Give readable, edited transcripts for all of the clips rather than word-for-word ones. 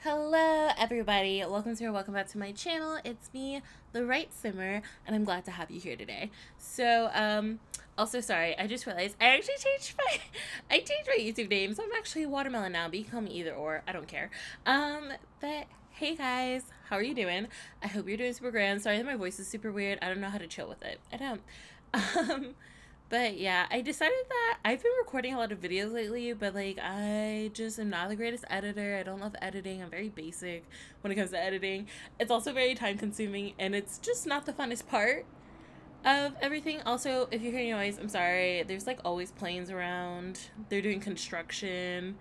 Hello everybody, welcome back to my channel. It's me, the Right Simmer, and I'm glad to have you here today. Also sorry, I just realized I actually changed my I changed my YouTube name, so I'm actually Watermelon now, but you can call me either or, I don't care. But hey guys, how are you doing? I hope you're doing super grand. Sorry that my voice is super weird. I don't know how to chill with it. I don't. Um but yeah, I decided that I've been recording a lot of videos lately, but like I just am not the greatest editor. I don't love editing. I'm very basic when it comes to editing. It's also very time consuming and it's just not the funnest part of everything. Also, if you're hearing noise, I'm sorry. There's like always planes around. They're doing construction.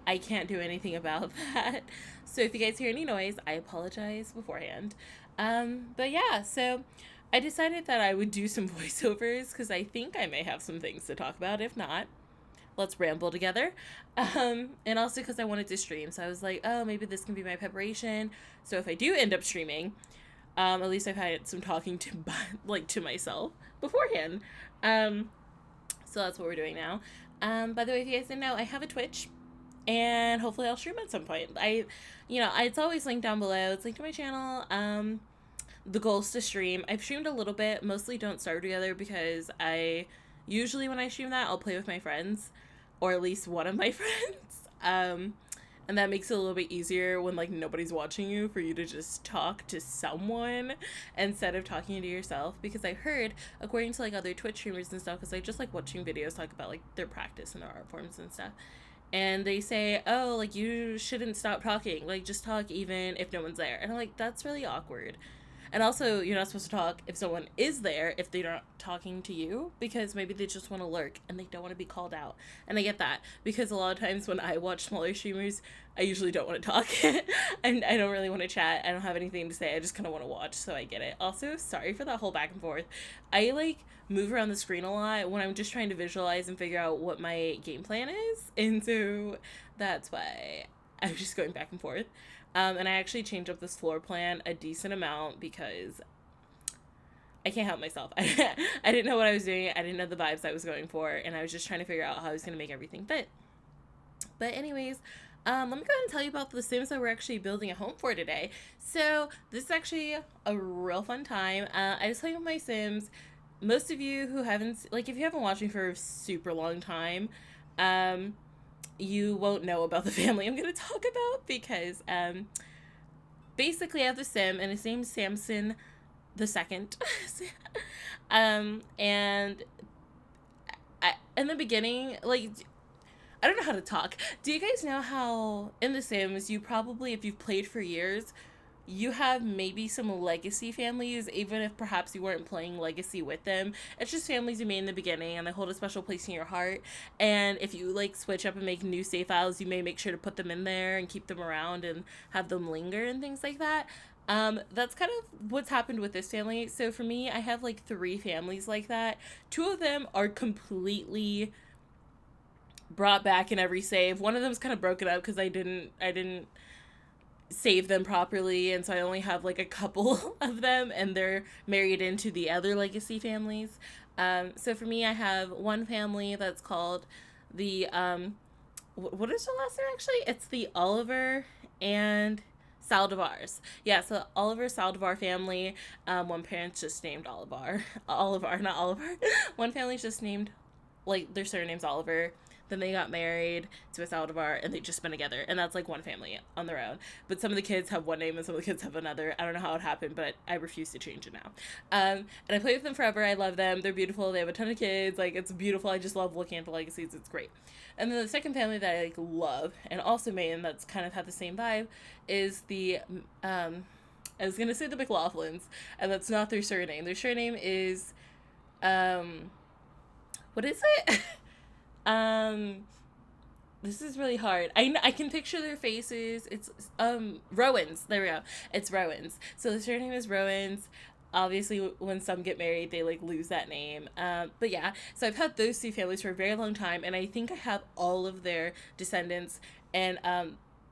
I can't do anything about that. So if you guys hear any noise, I apologize beforehand. But yeah, so I decided that I would do some voiceovers because I think I may have some things to talk about. If not, let's ramble together. And also because I wanted to stream. So I was like, oh, maybe this can be my preparation. So if I do end up streaming, at least I've had some talking to to myself beforehand. Um, so that's what we're doing now. By the way, if you guys didn't know, I have a Twitch, and hopefully I'll stream at some point. It's always linked down below. It's linked to my channel. The goal is to stream. I've streamed a little bit, mostly Don't Starve Together, because I usually when I stream that, I'll play with my friends, or at least one of my friends. And that makes it a little bit easier when like nobody's watching you for you to just talk to someone instead of talking to yourself, because I heard, according to like other Twitch streamers and stuff, because I just like watching videos talk about like their practice and their art forms and stuff, and they say, oh, like you shouldn't stop talking, like just talk even if no one's there. And I'm like, that's really awkward. And also, you're not supposed to talk if someone is there, if they're not talking to you, because maybe they just want to lurk and they don't want to be called out. And I get that, because a lot of times when I watch smaller streamers, I usually don't want to talk and I don't really want to chat. I don't have anything to say. I just kind of want to watch, so I get it. Also, sorry for that whole back and forth. I like move around the screen a lot when I'm just trying to visualize and figure out what my game plan is. And so that's why I'm just going back and forth. And I actually changed up this floor plan a decent amount because I can't help myself. I didn't know what I was doing. I didn't know the vibes I was going for. And I was just trying to figure out how I was going to make everything fit. But anyways, let me go ahead and tell you about the Sims that we're actually building a home for today. So this is actually a real fun time. I just play with my Sims. Most of you who haven't, like if you haven't watched me for a super long time, you won't know about the family I'm going to talk about, because basically I have the Sim and his name's Samson the second. And in the beginning, like, I don't know how to talk. Do you guys know how in The Sims, you probably, if you've played for years, you have maybe some legacy families, even if perhaps you weren't playing legacy with them. It's just families you made in the beginning and they hold a special place in your heart. And if you like switch up and make new save files, you may make sure to put them in there and keep them around and have them linger and things like that. That's kind of what's happened with this family. So for me, I have like 3 families like that. 2 of them are completely brought back in every save. One of them's kind of broken up because I didn't save them properly, and so I only have like a couple of them, and they're married into the other legacy families. So for me, I have one family that's called the what is the last name actually? It's the Oliver and Saldivars. Yeah, so Oliver Saldivar family. One parent's just named Oliver. Oliver, not Oliver. One family's just named, like, their surname's Oliver. Then they got married to a Saldivar and they just been together. And that's like one family on their own. But some of the kids have one name and some of the kids have another. I don't know how it happened, but I refuse to change it now. And I play with them forever. I love them. They're beautiful. They have a ton of kids. Like, it's beautiful. I just love looking at the legacies. It's great. And then the second family that I like love and also made, and that's kind of had the same vibe, is the I was gonna say the McLaughlins, and that's not their surname. Their surname is what is it? Um, this is really hard. I can picture their faces. It's Rowans. There we go. It's Rowans. So the surname is Rowans. Obviously, when some get married, they like lose that name. But yeah, so I've had those 2 families for a very long time, and I think I have all of their descendants. And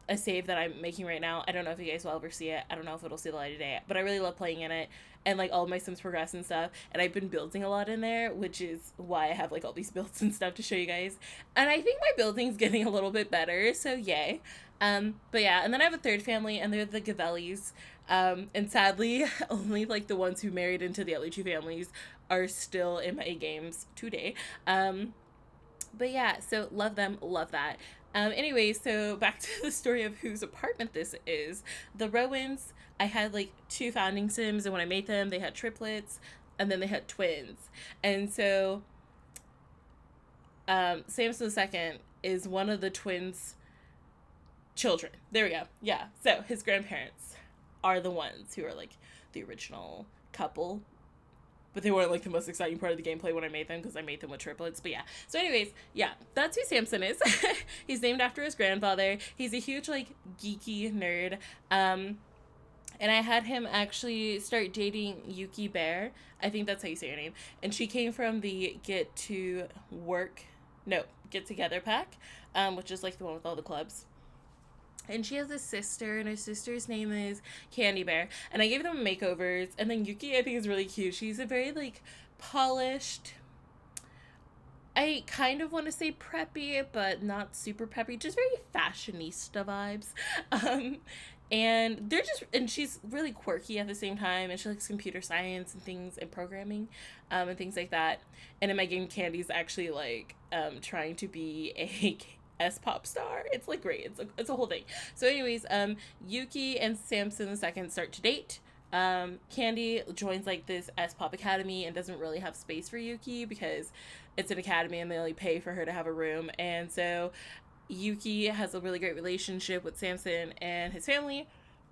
a save that I'm making right now. I don't know if you guys will ever see it. I don't know if it'll see the light of day, but I really love playing in it, and like all of my Sims progress and stuff. And I've been building a lot in there, which is why I have like all these builds and stuff to show you guys. And I think my building's getting a little bit better, so yay. But yeah, and then I have a third family, and they're the Gavellis. And sadly, only like the ones who married into the other two families are still in my games today. But yeah, so love them, love that. Anyway, so back to the story of whose apartment this is. The Rowans, I had like two founding Sims, and when I made them, they had triplets, and then they had twins. And so, Samson II is one of the twins' children. There we go. Yeah, so his grandparents are the ones who are like the original couple, but they weren't like the most exciting part of the gameplay when I made them because I made them with triplets. But yeah, so anyways, yeah, that's who Samson is. He's named after his grandfather. He's a huge like geeky nerd. And I had him actually start dating Yuki Bear. I think that's how you say her name. And she came from the Get Together pack, which is like the one with all the clubs. And she has a sister, and her sister's name is Candy Bear. And I gave them makeovers. And then Yuki, I think, is really cute. She's a very, like, polished... I kind of want to say preppy, but not super preppy. Just very fashionista vibes. And they're just... And she's really quirky at the same time. And she likes computer science and things, and programming, and things like that. And in my game, Candy's actually, like, trying to be a... S-pop star. It's like great. It's a whole thing. So anyways, Yuki and Samson II start to date. Candy joins like this S-pop academy and doesn't really have space for Yuki because it's an academy and they only pay for her to have a room. And so Yuki has a really great relationship with Samson and his family,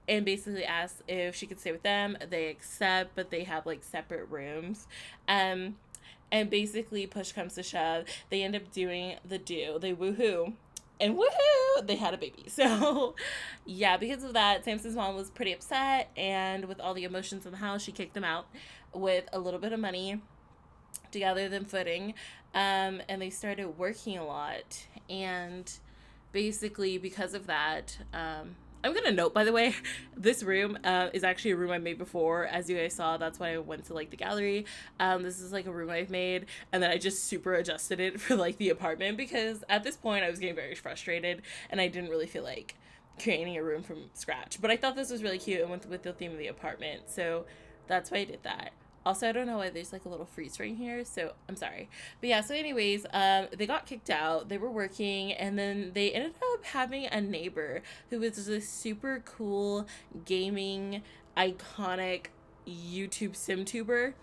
and basically asks if she could stay with them. They accept, but they have like separate rooms. And basically, push comes to shove, they end up doing the do. They woohoo. And woohoo! They had a baby. So, yeah, because of that, Samson's mom was pretty upset. And with all the emotions in the house, she kicked them out with a little bit of money to gather them footing. And they started working a lot. And basically, because of that... I'm going to note, by the way, this room is actually a room I made before. As you guys saw, that's why I went to, like, the gallery. This is, like, a room I've made, and then I just super adjusted it for, like, the apartment, because at this point I was getting very frustrated, and I didn't really feel like creating a room from scratch. But I thought this was really cute and went with the theme of the apartment, so that's why I did that. Also, I don't know why there's like a little freeze frame here, so I'm sorry. But yeah, so anyways, they got kicked out. They were working, and then they ended up having a neighbor who was this super cool gaming iconic YouTube SimTuber.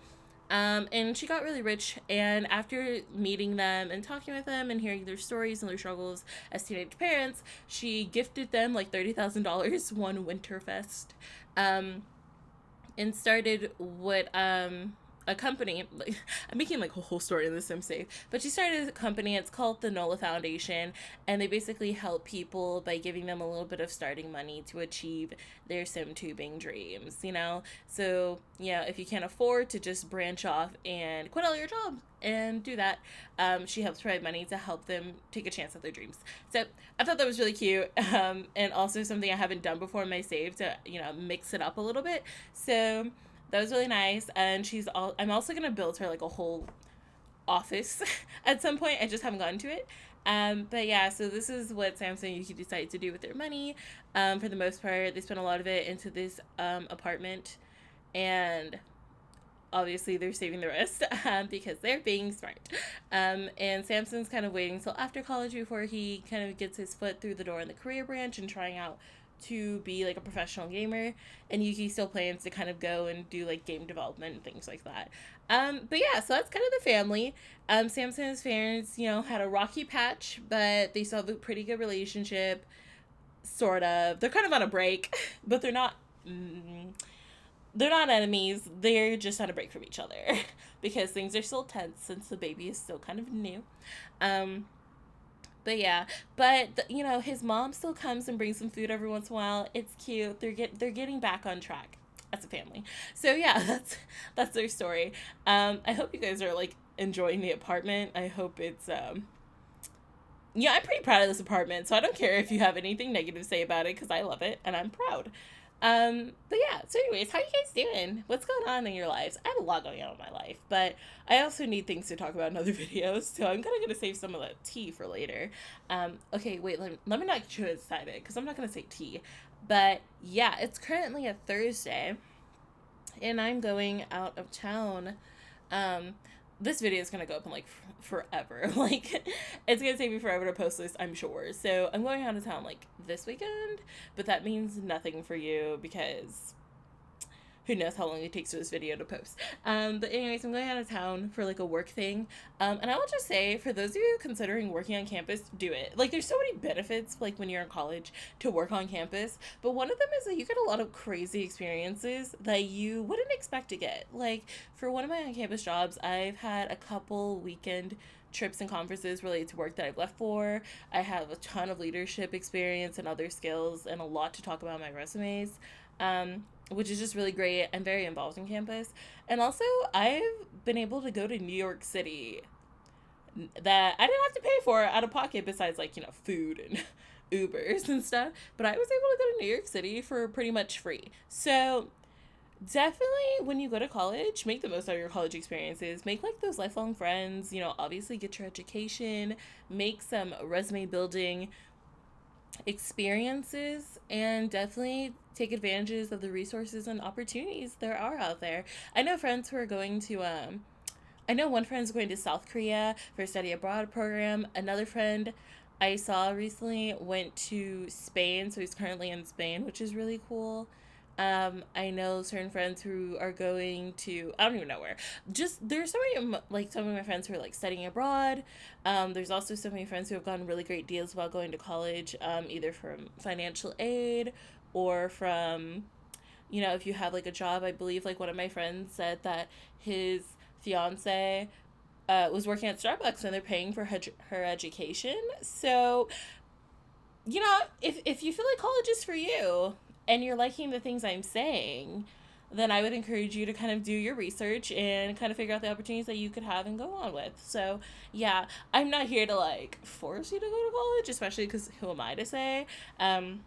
And she got really rich, and after meeting them and talking with them and hearing their stories and their struggles as teenage parents, she gifted them like $30,000 one Winterfest. And started what a company, like, I'm making like a whole story in the Sim Safe, but she started a company. It's called the NOLA Foundation, and they basically help people by giving them a little bit of starting money to achieve their sim tubing dreams, you know. So yeah, if you can't afford to just branch off and quit all your jobs and do that, she helps provide money to help them take a chance at their dreams. So I thought that was really cute, and also something I haven't done before in my save to, you know, mix it up a little bit. So that was really nice. And I'm also gonna build her like a whole office at some point. I just haven't gotten to it. But yeah, so this is what Samson and Yuki decided to do with their money. For the most part, they spent a lot of it into this apartment, and obviously they're saving the rest because they're being smart. And Samson's kind of waiting until after college before he kind of gets his foot through the door in the career branch and trying out to be like a professional gamer. And Yuki still plans to kind of go and do like game development and things like that. But yeah, so that's kind of the family. Samson and his parents, you know, had a rocky patch, but they still have a pretty good relationship, sort of. They're kind of on a break, but they're not enemies. They're just on a break from each other because things are still tense since the baby is still kind of new. But yeah, you know, his mom still comes and brings some food every once in a while. It's cute. They're getting back on track as a family. So yeah, that's their story. I hope you guys are like enjoying the apartment. I hope it's yeah, I'm pretty proud of this apartment, so I don't care if you have anything negative to say about it because I love it and I'm proud. But yeah, so anyways, how you guys doing? What's going on in your lives? I have a lot going on in my life, but I also need things to talk about in other videos, so I'm kind of going to save some of the tea for later. Okay, wait, let me not get you excited because I'm not going to say tea. But yeah, it's currently a Thursday, and I'm going out of town. Um, this video is gonna go up in like forever. Like, it's gonna take me forever to post this, I'm sure. So I'm going out of town like this weekend, but that means nothing for you because who knows how long it takes for this video to post. But anyways, I'm going out of town for like a work thing. And I will just say, for those of you considering working on campus, do it. Like, there's so many benefits, like when you're in college, to work on campus. But one of them is that you get a lot of crazy experiences that you wouldn't expect to get. Like, for one of my on-campus jobs, I've had a couple weekend trips and conferences related to work that I've left for. I have a ton of leadership experience and other skills and a lot to talk about in my resumes. Which is just really great. I'm very involved in campus. And also, I've been able to go to New York City that I didn't have to pay for out of pocket besides, like, you know, food and Ubers and stuff. But I was able to go to New York City for pretty much free. So definitely when you go to college, make the most out of your college experiences. Make like those lifelong friends, you know, obviously get your education, make some resume building experiences, and definitely take advantages of the resources and opportunities there are out there. I know friends who are going to I know one friend's going to South Korea for a study abroad program. Another friend I saw recently went to Spain, so he's currently in Spain, which is really cool. I know certain friends who are going to, I don't even know where. Just, there's so many, like, some of my friends who are, like, studying abroad. There's also so many friends who have gotten really great deals while going to college, either from financial aid or from, you know, if you have, like, a job. I believe, like, one of my friends said that his fiance was working at Starbucks and they're paying for her education. So, you know, if you feel like college is for you and you're liking the things I'm saying, then I would encourage you to kind of do your research and kind of figure out the opportunities that you could have and go on with. So, yeah, I'm not here to like force you to go to college, especially because who am I to say? And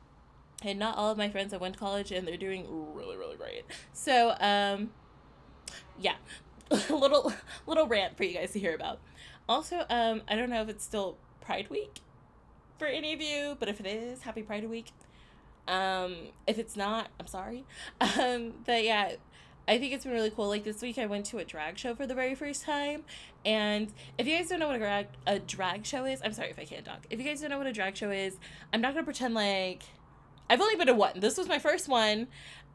not all of my friends have went to college and they're doing really, really great. So, yeah, little rant for you guys to hear about. Also, I don't know if it's still Pride Week for any of you, but if it is, happy Pride Week. If it's not, I'm sorry. But yeah, I think it's been really cool. Like this week I went to a drag show for the very first time. And if you guys don't know what a drag show is, I'm sorry if I can't talk. If you guys don't know what a drag show is, I'm not going to pretend like I've only been to one. This was my first one.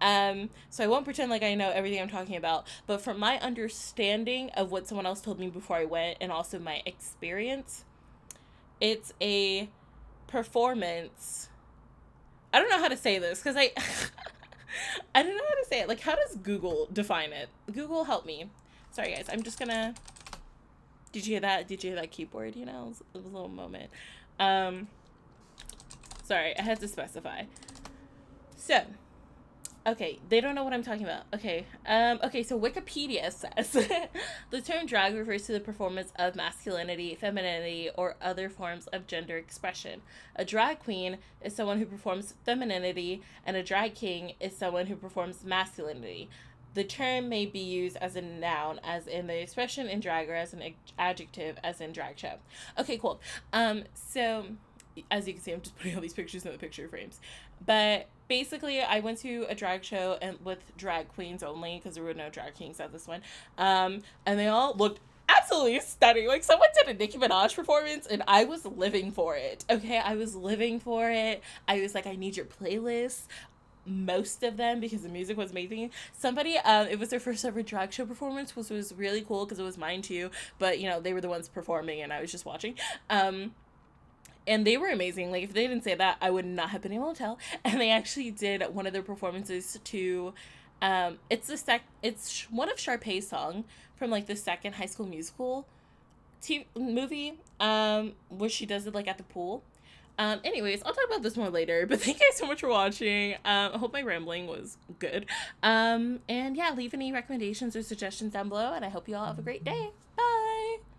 So I won't pretend like I know everything I'm talking about. But from my understanding of what someone else told me before I went and also my experience, it's a performance. I don't know how to say this because I don't know how to say it. Like, how does Google define it? Google, help me. Sorry, guys. I'm just gonna. Did you hear that? Did you hear that keyboard? You know, it was a little moment. Sorry, I had to specify. So, okay, they don't know what I'm talking about. Okay, so Wikipedia says the term drag refers to the performance of masculinity, femininity, or other forms of gender expression. A drag queen is someone who performs femininity, and a drag king is someone who performs masculinity. The term may be used as a noun, as in the expression in drag, or as an adjective, as in drag show. Okay, cool. So as you can see, I'm just putting all these pictures in the picture frames. But basically, I went to a drag show and with drag queens only because there were no drag kings at this one. And they all looked absolutely stunning. Like, someone did a Nicki Minaj performance and I was living for it. Okay, I was living for it. I was like, I need your playlist. Most of them, because the music was amazing. Somebody, it was their first ever drag show performance, which was really cool because it was mine too. But, you know, they were the ones performing and I was just watching. And they were amazing. Like, if they didn't say that, I would not have been able to tell. And they actually did one of their performances to, it's one of Sharpay's song from, like, the second High School Musical movie, where she does it, like, at the pool. Anyways, I'll talk about this more later, but thank you guys so much for watching. I hope my rambling was good. And yeah, leave any recommendations or suggestions down below, and I hope you all have a great day.